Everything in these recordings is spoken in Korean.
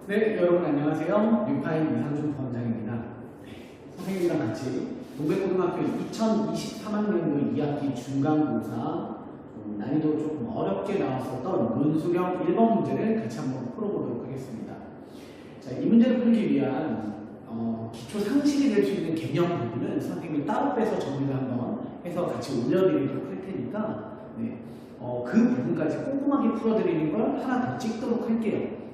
네, 여러분 안녕하세요. 뉴파인 이상준 부원장입니다. 선생님이랑 같이 동백고등학교 2023학년도 2학기 중간고사 난이도 조금 어렵게 나왔었던 논술형 1번 문제를 같이 한번 풀어보도록 하겠습니다. 자, 이 문제를 풀기 위한 기초 상식이 될 수 있는 개념 부분은 선생님이 따로 빼서 정리를 한번 해서 같이 올려드리도록 할 테니까 그 부분까지 꼼꼼하게 풀어드리는 걸 하나 더 찍도록 할게요.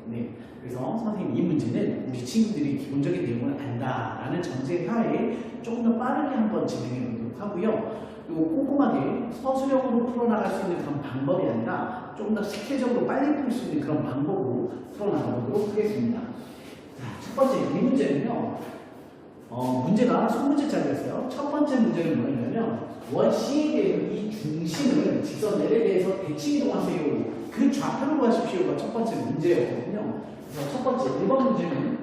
그래서 선생님 이 문제는 우리 친구들이 기본적인 내용을 안다라는 전제하에 조금 더 빠르게 한번 진행해 보도록 하고요. 그리고 꼼꼼하게 서술형으로 풀어나갈 수 있는 그런 방법이 아니라 조금 더 식혜적으로 빨리 풀 수 있는 그런 방법으로 풀어나가도록 하겠습니다. 자, 첫 번째 이 문제는요. 문제가 소문제짜리였어요. 첫 번째 문제는 뭐냐면 원C에 대해서 이 중심을 직선 L에 대해서 대칭이동하세요. 그 좌표를 구하십시오가 첫 번째 문제였거든요. 그래서 첫 번째 1번 문제는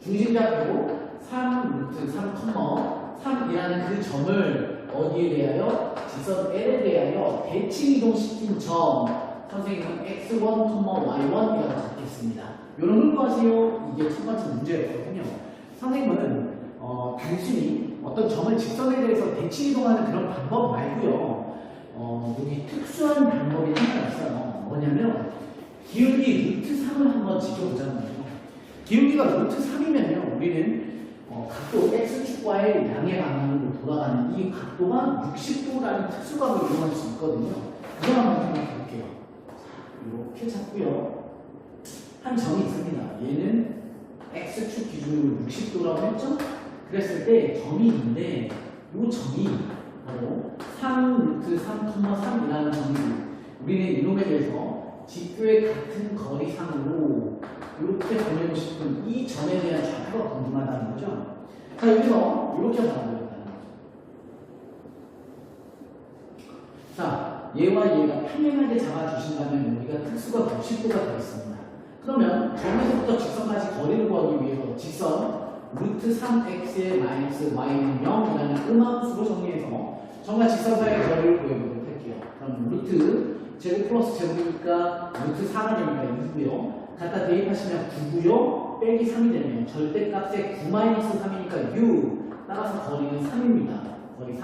중심좌표 3,3,3이라는 그 점을 어디에 대하여? 직선 L에 대하여 대칭이동시킨 점 선생님은 x1, y1이라고 잡겠습니다. 요런 걸 구하세요. 이게 첫 번째 문제였거든요. 선생님은 단순히 어떤 점을 직선에 대해서 대칭이동하는 그런 방법 말고요. 여기 특수한 방법이 하나 있어요. 뭐냐면 기울기 루트 3을 한번 지켜보자는 거예요. 기울기가 루트 3이면요. 우리는 각도 x축과의 양의 방향으로 돌아가는 이 각도가 60도라는 특수각을 이용할 수 있거든요. 그걸 한번 생각해 볼게요. 이렇게 잡고요. 한 점이 있습니다. 얘는 x축 기준으로 60도라고 했죠? 그랬을 때 점이 있는데 이 점이 바로 3 루트 3,3이라는 점이고 우리는 이놈에 대해서 직교의 같은 거리상으로 이렇게 보내고 싶은 이 점에 대한 좌표가 궁금하다는 거죠. 자, 여기서 이렇게 바라보겠다는 거죠. 자, 얘와 얘가 평행하게 잡아주신다면 여기가 특수가 90도가 되겠습니다. 그러면 점에서부터 직선까지 거리를 구하기 위해서 직선 루트 3x의 마이너스 y는 0이라는 음함수로 정리해서 점과 직선 사이의 거리를 구해보도록 할게요. 그럼 루트 제곱 플러스 제곱이니까 루트 4가 되니까 2고요. 갖다 대입하시면 9고요. 빼기 3이 되네요. 절대값에 9 마이너스 3이니까 6. 따라서 거리는 3입니다. 거리 3.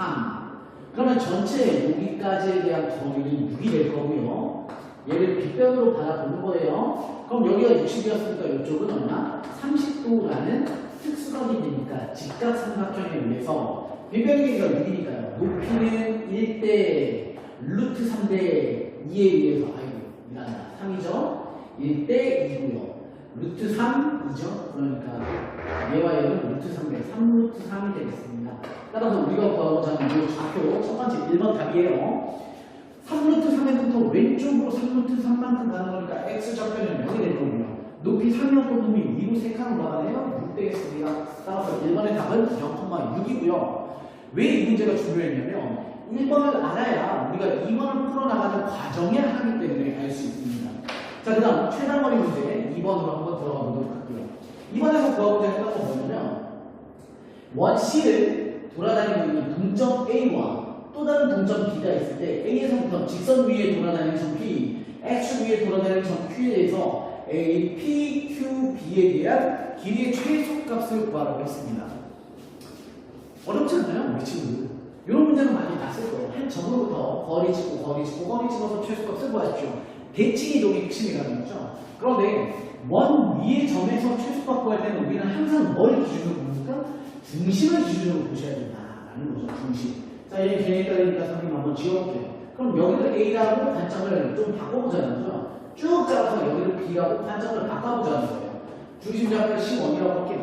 그러면 전체 여기까지에 대한 거리는 6이 될 거고요. 얘를 빗변으로 받아보는 거예요. 그럼 여기가 60이었으니까 이쪽은 얼마? 30도라는 특수각이 되니까 직각삼각형에 의해서 빗변 길이가 6이니까요. 높이는 1대 루트 3대 2에 의해서 미안하다. 3이죠? 1대 2고요. 루트 3이죠? 그러니까 얘와 얘는 루트 3대 3루트 3이 되겠습니다. 따라서 우리가 구하고자 하는 이 좌표 첫 번째 1번 답이에요. 3루트 3에서부터 왼쪽으로 3루트 3만큼 가는 거니까 x좌표는 0이 될 거고요. 높이 3이었던 놈이 위로 3칸으로 가네요. 6 되겠습니다. 따라서 1번의 답은 0,6이고요. 왜 이 문제가 중요했냐면 1번을 알아야 우리가 2번을 풀어나가는 과정에 하기 때문에 알 수 있습니다. 자, 그 다음 최단거리 문제 2번으로 한번 들어가 보도록 할게요. 2번에서 구하고자 했던 건 뭐냐면 원C를 돌아다니고 있는 동점 A와 또 다른 동점 B가 있을 때 A에서부터 직선 위에 돌아다니는 점 P, X 위에 돌아다니는 점 Q에 대해서 A, P, Q, B에 대한 길이의 최소값을 구하라고 했습니다. 어렵지 않나요? 우리 친구들? 이런 문제는 많이 봤을 거예요. 한 점으로부터 거리 찍고 거리 찍어서 최소값을 구하십시오. 대칭이동이 핵심이라는 거죠. 그런데 원 위의 점에서 최소값 구할 때는 우리는 항상 뭘 기준으로 봅니까? 중심을 기준으로 보셔야 된다라는 거죠. 중심. 자, 이 개에 따르니까 선생님 한번 지워볼게요. 그럼 여기를 A라고 관점을 좀 바꿔보자는 거죠. 쭉 따라서 여기를 B라고 관점을 바꿔보자는 거예요. 중심좌표를 10원이라고 할게요.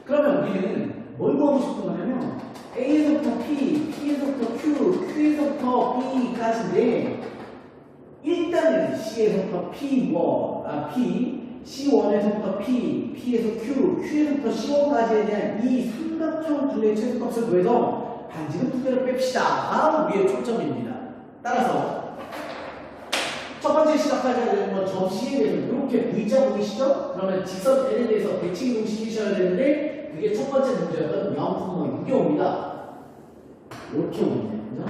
그러면 우리는 뭘 구하고 싶은 거냐면 A에서부터 P, P에서부터 Q, Q에서부터 B까지인데 일단은 C에서부터 P, C1에서부터 P, P에서 Q, Q에서부터 C1까지에 대한 이 삼각형 둘레의 최소값을 구해서 반지름 두 개를 뺍시다. 우리의 초점입니다. 따라서 첫 번째 시작하셔야 되는 건 점 C에 대해서 이렇게 V자 보이시죠? 그러면 직선 L에 대해서 대칭이동 시키셔야 되는데 그게 첫 번째 문제였던 0,6이 옵니다. 이렇게 오겠네요. 그죠?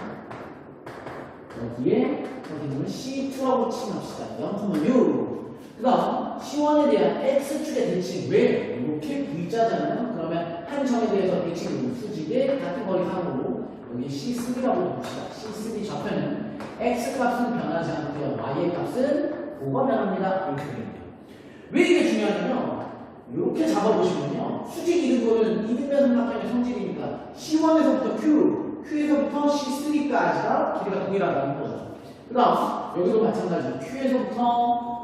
여기에 선생님은 C2라고 칭합시다. 0,6. 그 다음 C1에 대한 X축의 대칭. 왜? 이렇게 V자잖아요. 그러면 한 점에 대해서 대칭이 수직의 같은 거리상으로 여기 C3라고 봅시다. C3 좌표는 X 값은 변하지 않고요. Y의 값은 5가 변합니다. 이렇게 되겠네요. 왜 이게 중요하냐면 이렇게 잡아보시면요. 수직 이등분은 이등변 삼각형의 성질이니까 C1에서부터 Q, Q에서부터 C3까지가 길이가 동일하다는 거죠. 그 다음 여기도 마찬가지로 P에서부터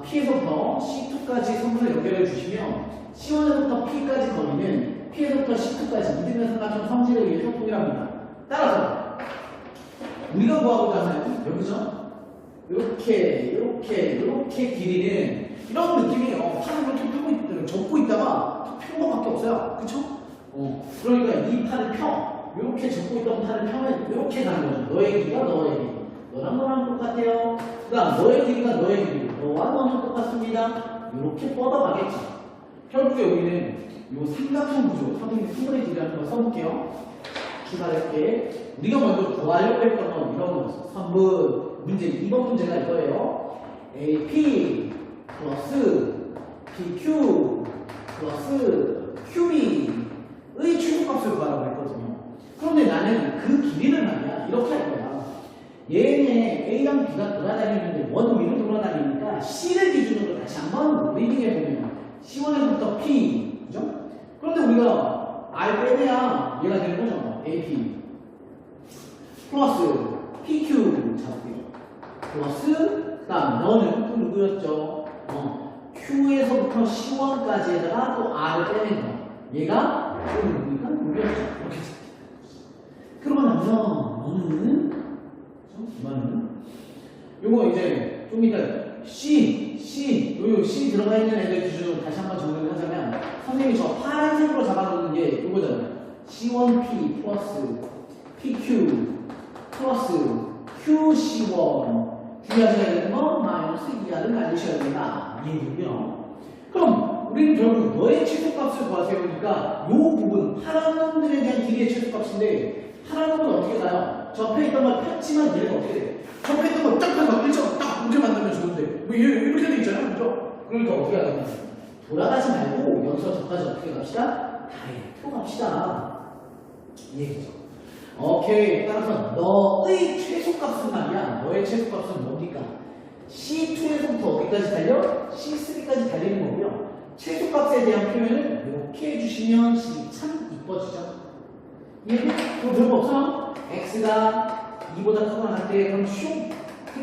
C2까지 선분을 연결해 주시면 C1에서부터 P까지 거리는 P에서부터 C2까지 이등변 삼각형 성질에 의해서 동일합니다. 따라서 우리가 구하고자 하는 여기죠? 이렇게 길이는 이런 느낌이에요. 팔을 이렇게 펴고 있다, 접고 있다가 펴는 것밖에 없어요. 그쵸? 그러니까 이 팔을 펴. 이렇게 접고 있던 팔을 펴면 이렇게 가는 거죠. 너의 길이가 너의 길이. 너랑 똑같아요. 그 다음 너의 길이가 너의 길이. 너와 너는 똑같습니다. 이렇게 뻗어가겠죠. 결국에 여기는 이 삼각형 구조, 선생님이 선분의 길이라는 걸 써볼게요. 기다릴게. 우리가 먼저 구하려고 했던 건 이런 거였어. 선분. 문제 2번 문제가 이거예요. AP 플러스 PQ 플러스 QB의 최소값을 구하라고 했거든요. 그런데 나는 그 길이를 말이야 이렇게 할 거야. 얘네 A랑 B가 돌아다니는데 원 위로 돌아다니니까 C를 기준으로 다시 한번 리딩해보면 C1에서부터 P, 그죠? 그런데 우리가 R 빼내야 얘가 되는 거죠. AP 플러스 PQ 잡고요. 플러스 그 다음 너는 또 누구였죠? Q에서부터 C1까지에다가 또 R을 빼낸 거. 얘가 또 누구니까? 누구였죠? 이렇게 그러고 나서 너는 요거 이제 좀 이따 C 들어가 있는 애들 기준으로 다시 한번 정리를 하자면 선생님이 저 파란색으로 잡아놓는 게 요거잖아요. C1P 플러스 PQ 플러스 QC1 중요하셔야 되는 거 마이너스 2R을 만드셔야 된다. 이 얘기고요. 그럼 우리는 결국 너의 최소값을 구하세요. 그러니까 이 부분 파란 놈들에 대한 길이의 최소값인데 파란 놈은 어떻게 가요? 접해 있던 걸 폈지만 얘가 어떻게 돼요? 접해 있던 걸 딱 하고 일자로 딱 이렇게 만들면 좋은데 뭐 이렇게 돼 있잖아요. 그죠? 그러니까 어떻게 하냐? 돌아가지 말고 여기서 저까지 어떻게 갑시다? 다이렉트로 갑시다. 이 얘기죠. 오케이. 따라서 너의 최소값은 말이야. 너의 최소값은 뭡니까? C2에서부터 어디까지 달려? C3까지 달리는 거고요. 최소값에 대한 표현을 이렇게 해주시면 참 이뻐지죠. 이해돼? 그거 별거 없어? X가 2보다 크거나 할 때 그럼 슝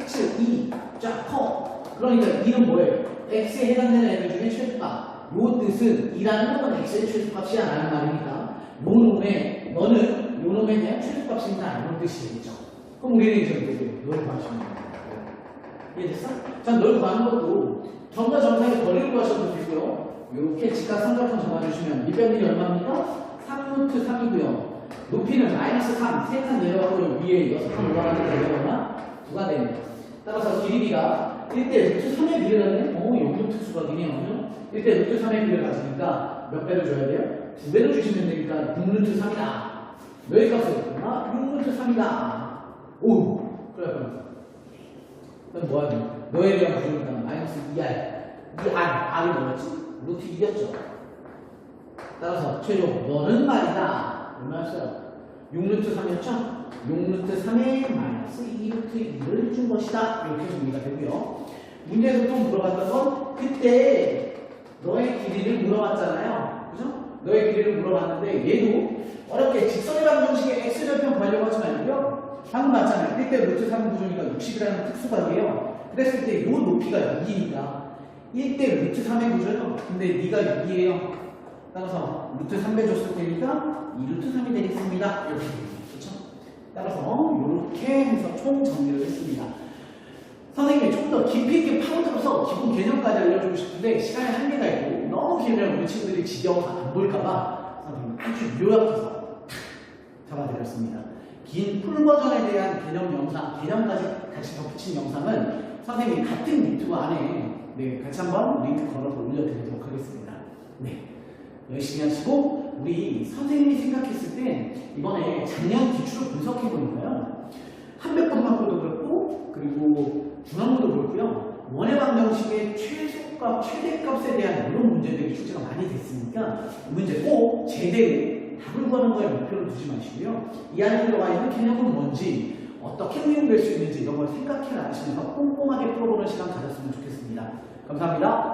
X 2 쫙 커. 그러니까 2는 뭐예요? X에 해당되는 애들 중에 최소값. 요 뜻은 2라는 건 X의 최소값이야 라는 말이니까 요 놈의 너는 요 놈에 대한 최소값입니다 이런 뜻이겠죠. 그럼 우리는 이제 널 구하시면 됩니다. 이해됐어? 자, 널 구하는 것도 점과 점사의 거리를 구하셔도 되고요. 이렇게 직각 삼각형 잡아주시면 밑변들이 얼마입니까? 3루트 3이고요. 높이는 마이너스 3, 3칸 내려가고 위에 6칸 올라가는 내려가나 2가 됩니다. 따라서 길이가 1대 루트 3의 비례를 하면 0루트 수각이네요. 1대 루트 3의 비례를 가지니까 몇 배를 줘야 돼요? 2배를 주시면 되니까 6루트 3이다. 너의 값은 6루트 3이다. 오! 그래, 그럼 뭐야? 너에 대한 구조니까 마이너스 2R. R이 뭐였지? 루트 2였죠. 따라서 최종 너는 말이다. 얼마였어요? 6루트 3이었죠? 6루트 3에 마이너스 2루트 2를 준 것이다. 이렇게 정리가 되고요. 문제에서 또 물어봤던 건 그때 너의 길이를 물어봤잖아요. 그죠? 너의 길이를 물어봤는데 얘도 어렵게 직선이라는 방식의 X절편 구하려고 하지 말고요. 방금 봤잖아요. 1대 루트 3 구조니까 60이라는 특수각이에요. 그랬을 때 요 높이가 6이니까 1대 루트 3의 구조예요. 근데 네가 6이에요. 따라서 루트 3배 줬을 테니까 2루트 3이 되겠습니다. 이렇게 됩니다. 그렇죠? 따라서 이렇게 해서 총 정리를 했습니다. 선생님이 좀 더 깊이 있게 파고들어서 기본 개념까지 알려주고 싶은데 시간에 한계가 있고 너무 길면 우리 친구들이 지겨워서 안 볼까봐 선생님이 아주 요약해서 잡아드렸습니다. 긴 풀버전에 대한 개념 영상, 개념까지 같이 덧붙인 영상은 선생님이 같은 유튜브 안에 같이 한번 링크 걸어서 올려드리도록 하겠습니다. 네. 열심히 하시고 우리 선생님이 생각했을 때 이번에 작년 기출을 분석해 보니까요. 한백번만고도 그렇고 그리고 중앙고도 그렇고요. 원의 정답 명식의 최소값, 최대값에 대한 이런 문제들이 출제가 많이 됐으니까 이 문제 꼭 제대로 답을 구하는 거에 목표를 두지 마시고요. 이 안에 들어가 있는 개념은 뭔지, 어떻게 응용될 수 있는지 이런 걸 생각해 나가시면서 꼼꼼하게 풀어보는 시간 가졌으면 좋겠습니다. 감사합니다.